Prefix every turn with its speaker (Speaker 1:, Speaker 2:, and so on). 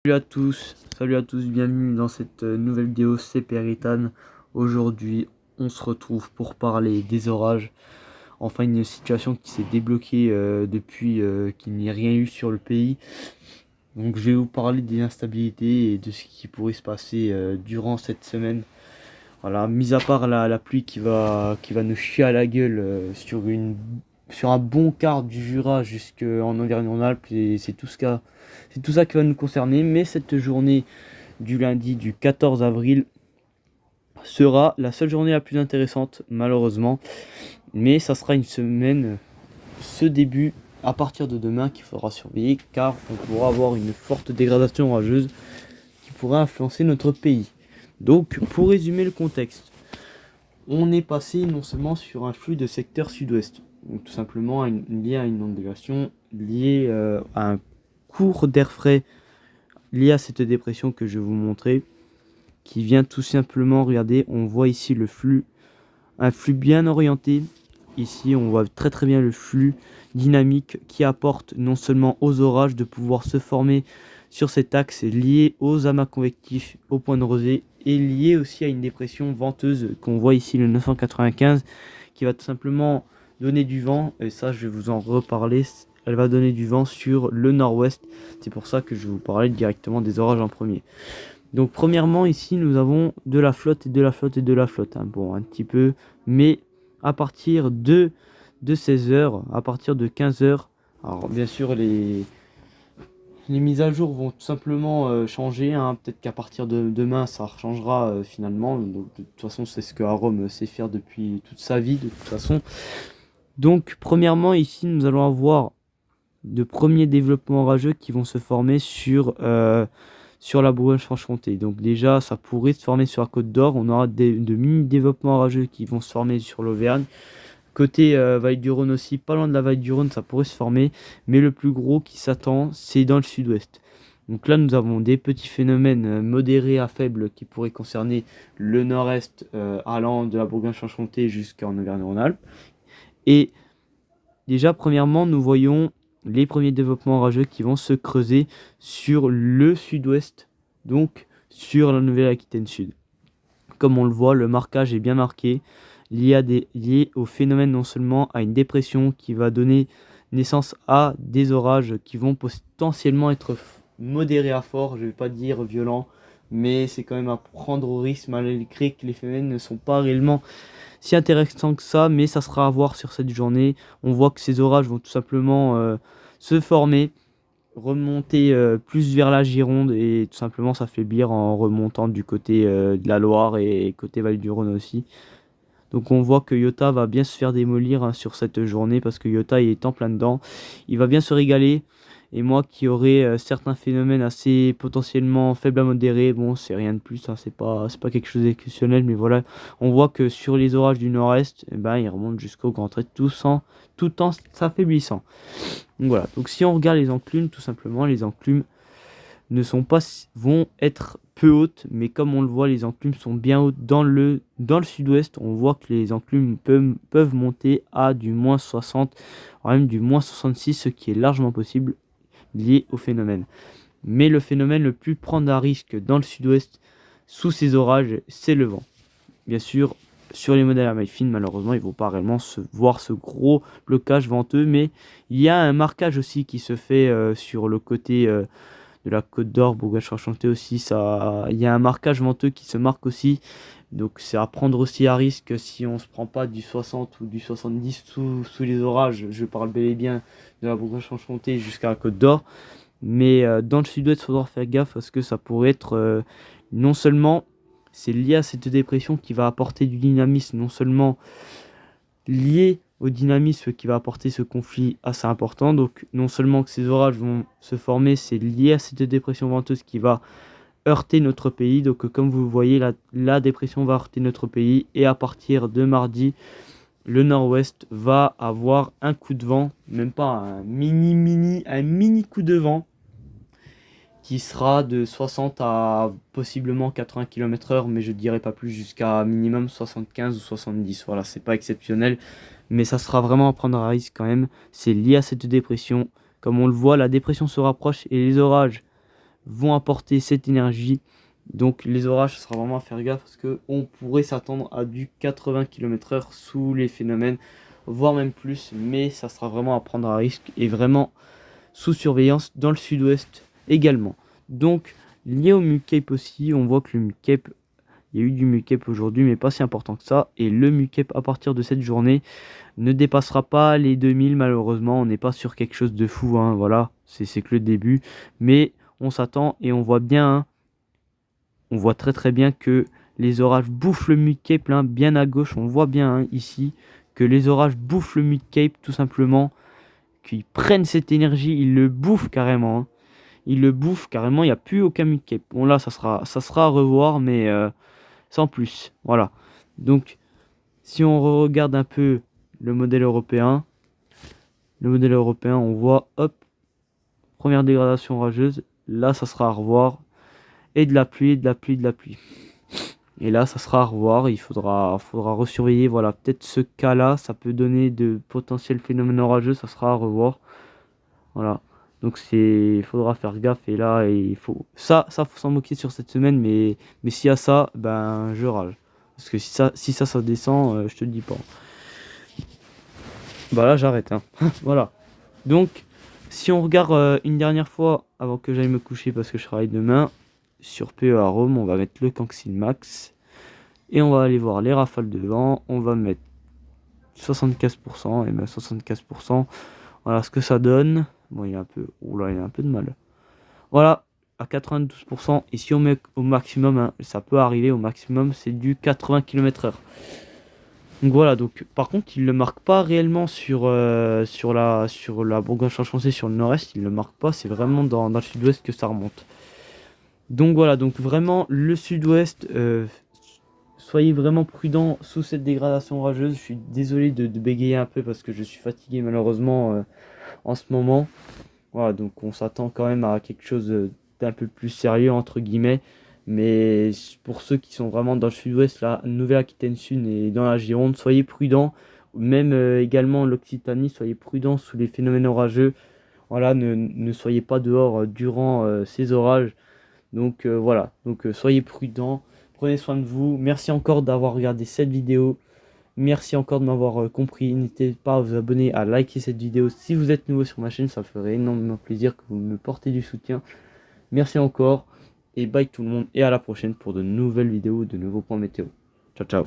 Speaker 1: Salut à tous, bienvenue dans cette nouvelle vidéo, c'est Peritan. Aujourd'hui, on se retrouve pour parler des orages. Enfin, une situation qui s'est débloquée depuis qu'il n'y a rien eu sur le pays. Donc, je vais vous parler des instabilités et de ce qui pourrait se passer durant cette semaine. Voilà, mis à part la pluie qui va nous chier à la gueule sur un bon quart du Jura jusqu'en Auvergne-Rhône-Alpes, et c'est tout ça qui va nous concerner. Mais cette journée du lundi du 14 avril sera la seule journée la plus intéressante, malheureusement. Mais ça sera une semaine, ce début, à partir de demain, qu'il faudra surveiller, car on pourra avoir une forte dégradation orageuse qui pourrait influencer notre pays. Donc, pour résumer le contexte, on est passé non seulement sur un flux de secteur sud-ouest, donc tout simplement lié à une ondulation, lié à un cours d'air frais, lié à cette dépression que je vais vous montrer, qui vient tout simplement, regardez, on voit ici le flux, un flux bien orienté. Ici, on voit très très bien le flux dynamique qui apporte non seulement aux orages de pouvoir se former sur cet axe lié aux amas convectifs au point de rosée et lié aussi à une dépression venteuse qu'on voit ici, le 995, qui va tout simplement donner du vent. Et ça, je vais vous en reparler. Elle va donner du vent sur le nord-ouest. C'est pour ça que je vais vous parler directement des orages en premier. Donc premièrement ici nous avons de la flotte et de la flotte et de la flotte, hein. Bon, un petit peu, mais à partir de 16h, à partir de 15h, alors bien sûr les mises à jour vont tout simplement changer, hein. Peut-être qu'à partir de demain ça changera finalement. Donc, de toute façon c'est ce que Arom sait faire depuis toute sa vie de toute façon. Donc premièrement ici nous allons avoir de premiers développements orageux qui vont se former sur la Bourgogne-Franche-Comté. Donc déjà, ça pourrait se former sur la Côte d'Or. On aura de mini-développements orageux qui vont se former sur l'Auvergne. Côté Vallée du Rhône aussi, pas loin de la Vallée du Rhône, ça pourrait se former. Mais le plus gros qui s'attend, c'est dans le sud-ouest. Donc là, nous avons des petits phénomènes modérés à faibles qui pourraient concerner le nord-est, allant de la Bourgogne-Franche-Comté jusqu'en Auvergne-Rhône-Alpes. Et déjà, premièrement, nous voyons les premiers développements orageux qui vont se creuser sur le sud-ouest, donc sur la Nouvelle-Aquitaine Sud. Comme on le voit, le marquage est bien marqué, lié au phénomène non seulement à une dépression qui va donner naissance à des orages qui vont potentiellement être modérés à forts, je ne vais pas dire violents, mais c'est quand même à prendre au risque malgré que les phénomènes ne sont pas réellement si intéressant que ça, mais ça sera à voir sur cette journée. On voit que ces orages vont tout simplement se former, remonter plus vers la Gironde et tout simplement s'affaiblir en remontant du côté de la Loire et côté Val-du-Rhône aussi. Donc on voit que Iota va bien se faire démolir, hein, sur cette journée, parce que Iota il est en plein dedans. Il va bien se régaler. Et moi qui aurai certains phénomènes assez potentiellement faibles à modérés, bon c'est rien de plus, hein, c'est pas quelque chose d'exceptionnel, mais voilà, on voit que sur les orages du nord-est, eh ben, ils remontent jusqu'au grand trait tout en s'affaiblissant. Donc voilà, donc si on regarde les enclumes, tout simplement, les enclumes vont être peu hautes, mais comme on le voit, les enclumes sont bien hautes dans le sud-ouest. On voit que les enclumes peuvent monter à du moins 60, voire même du moins 66, ce qui est largement possible lié au phénomène. Mais le phénomène le plus prendre à risque dans le sud-ouest sous ces orages, c'est le vent. Bien sûr, sur les modèles à maille fine, malheureusement, ils ne vont pas réellement voir ce gros blocage venteux, mais il y a un marquage aussi qui se fait sur le côté de la Côte d'Or, Bourgogne-Franche-Comté aussi. Il y a un marquage venteux qui se marque aussi. Donc c'est à prendre aussi à risque si on ne se prend pas du 60 ou du 70 sous les orages. Je parle bel et bien de la Bourgogne-Franche-Comté jusqu'à la Côte d'Or. Mais dans le sud-ouest, il faudra faire gaffe parce que ça pourrait être non seulement c'est lié à cette dépression qui va apporter du dynamisme, non seulement lié au dynamisme qui va apporter ce conflit assez important. Donc non seulement que ces orages vont se former, c'est lié à cette dépression venteuse qui va heurter notre pays. Donc comme vous voyez, la dépression va heurter notre pays et à partir de mardi, le nord-ouest va avoir un coup de vent, même pas un mini coup de vent qui sera de 60 à possiblement 80 km/h, mais je dirais pas plus, jusqu'à minimum 75 ou 70. Voilà, c'est pas exceptionnel, mais ça sera vraiment à prendre à risque quand même. C'est lié à cette dépression. Comme on le voit, la dépression se rapproche et les orages vont apporter cette énergie. Donc les orages, ce sera vraiment à faire gaffe parce qu'on pourrait s'attendre à du 80 km/h sous les phénomènes, voire même plus, mais ça sera vraiment à prendre à risque et vraiment sous surveillance dans le sud-ouest également. Donc lié au Mucape aussi, on voit que le Mucape, il y a eu du Mucape aujourd'hui, mais pas si important que ça. Et le Mucape à partir de cette journée ne dépassera pas les 2000 malheureusement. On n'est pas sur quelque chose de fou, hein, voilà, c'est que le début. Mais on s'attend et on voit bien, hein, on voit très bien que les orages bouffent le Mucape, hein, bien à gauche. On voit bien, hein, ici que les orages bouffent le Mucape tout simplement. Qu'ils prennent cette énergie, ils le bouffent carrément, hein. Ils le bouffent carrément, il n'y a plus aucun Mucape. Bon là, ça sera à revoir, mais sans plus. Voilà. Donc, si on regarde un peu le modèle européen, on voit, hop, première dégradation rageuse. Là, ça sera à revoir. Et de la pluie, de la pluie, de la pluie. Et là, ça sera à revoir. Il faudra resurveiller. Voilà, peut-être ce cas-là, ça peut donner de potentiels phénomènes orageux. Ça sera à revoir. Voilà. Donc il faudra faire gaffe. Et là, il faut faut s'en moquer sur cette semaine. Mais s'il y a ça, ben je rage. Parce que si ça descend, je te le dis pas. Bah là, j'arrête, hein. Voilà. Donc, si on regarde une dernière fois avant que j'aille me coucher parce que je travaille demain, sur PEA Rome, on va mettre le Canxil Max. Et on va aller voir les rafales de vent. On va mettre 75%. Et bien 75%. Voilà ce que ça donne. Bon, il y a un peu. Oula, il y a un peu de mal. Voilà, à 92%. Et si on met au maximum, hein, ça peut arriver au maximum, c'est du 80 km/h. Donc voilà, donc par contre, il ne le marque pas réellement sur la Bourgogne-Franche-Comté, sur le nord-est, il ne le marque pas, c'est vraiment dans le sud-ouest que ça remonte. Donc voilà, donc vraiment le sud-ouest, soyez vraiment prudents sous cette dégradation orageuse. Je suis désolé de bégayer un peu parce que je suis fatigué malheureusement en ce moment. Voilà, donc on s'attend quand même à quelque chose d'un peu plus sérieux, entre guillemets. Mais pour ceux qui sont vraiment dans le sud-ouest, la Nouvelle-Aquitaine Sud et dans la Gironde, soyez prudents. Même également l'Occitanie, soyez prudents sous les phénomènes orageux. Voilà, ne soyez pas dehors durant ces orages. Donc voilà, donc soyez prudents. Prenez soin de vous. Merci encore d'avoir regardé cette vidéo. Merci encore de m'avoir compris. N'hésitez pas à vous abonner, à liker cette vidéo. Si vous êtes nouveau sur ma chaîne, ça ferait énormément plaisir que vous me portez du soutien. Merci encore. Et bye tout le monde. Et à la prochaine pour de nouvelles vidéos, de nouveaux points météo. Ciao, ciao.